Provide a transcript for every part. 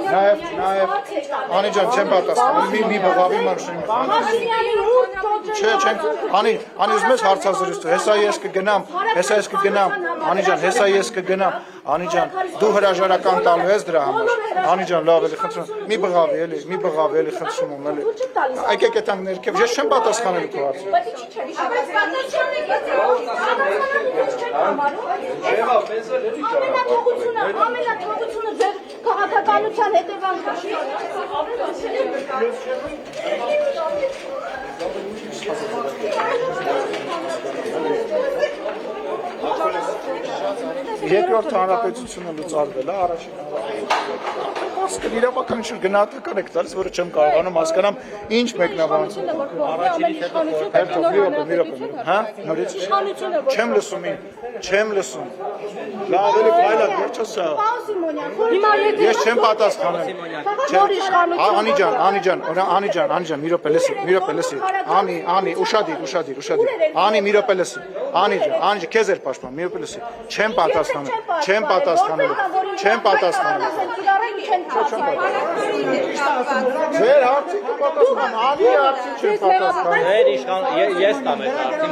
Նաև Անիջան չեմ պատասխանում, մի բղավի մարշինի Չէ, Անի ուզում ես հարցազրույց, հեսա ես կգնամ, Անիջան, հեսա ես կգնամ, Անիջան, դու հրաժարական տալու ես դրա համար, Անիջան, լավ էլի խնդրում, մի բղավի էլի խնդրում եմ էլի, եկեք եթանք ներքև, ես չեմ պատասխանելու քո հարցը։ Ամենաթողությունը ձեր քաղաքականության հետևանք Երկրորդ հանրապետությունը լուծարվել է, առաջին հասկան իրավական ինչ գնահատական եք տալիս, որը չեմ կարողանում հասկանամ ինչ մեկնաբանություն։ Չեմ լսում։ Լավ էլի բայլակ, վերջը սա։ Ես չեմ պատասխանել։ Անիջան, մի րոպե լսի։ Անի, ուշադիր։ Անի, մի րոպե լսի։ Անիջան, քեզ էր պաշտպան, մի րոպե լսի։ Չեմ պատասխանել։ Ձեր հարցին պատասխան, Անի հարցին չեմ պատասխանել։ Ես տամ այդ հարցին,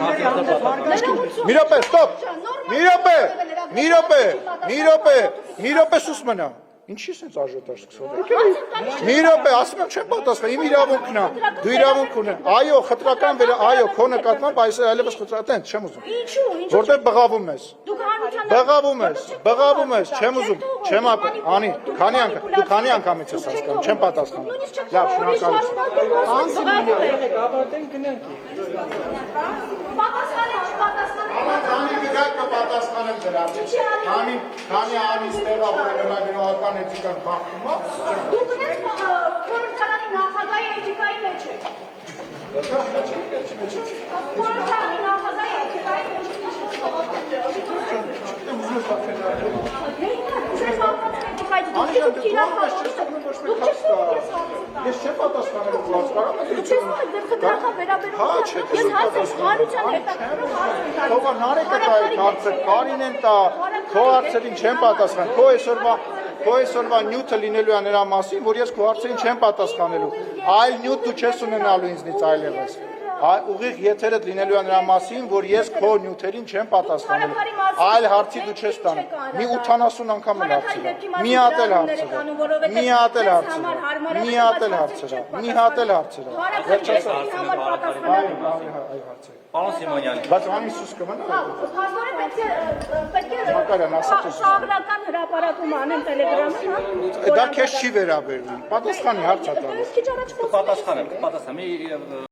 Մի րոպե, ստոպ։ Մի րոպե սուս մնա։ Ինչի՞ ես աժոտաժ սկսել։ Մի րոպե, ասում եմ չեմ պատասխան, իմ իրավունքն է, դու իրավունք ունես։ Այո, խտրական այո, քո նկատմամբ այս այլևս խտրատեն, չեմ ուզում։ Որտեղ բղավում ես, չեմ ուզում, չեմ ապել, Անի, դու քանի անգամից ես հասկանում, չեմ պատասխանում։ Լավ, շնորհակալություն։ Քանի ստեղա որ նորմալական էթիկան բախվում է։ Դու գնաց խորհրդարանի նախագահի էթիկայի մեջ եք։ Խորհրդարանի նախագահի էթիկայի մեջ Ես չեմ պատասխանել քո Թողա նարեկը տա այդ հարցը, Կարինեն տա, քո հարցերին չեմ պատասխան, քո այսօրվա նյութը լինելու է նրա մասին, որ ես քո հարցերին չեմ պատասխանելու, այլ նյութ դու չես ունենալու ինձնից այլևս, ուղիղ եթերդ լինելու է նրա մասին, որ ես քո նյութերին չեմ պատասխանելու, այլ հարցի դու չես տանում, մի 80 անգամ էլ հարցրա, մի հատ էլ հարցրա, Պարոն Սիմոնյան, բայց անի սուս կմնա։ Շահագրական հրապարակում անեմ տելեգրամը, Դա քեզ չի վերաբերվում, պատասխանի հարց է տալիս։ կպատասխանեմ, մի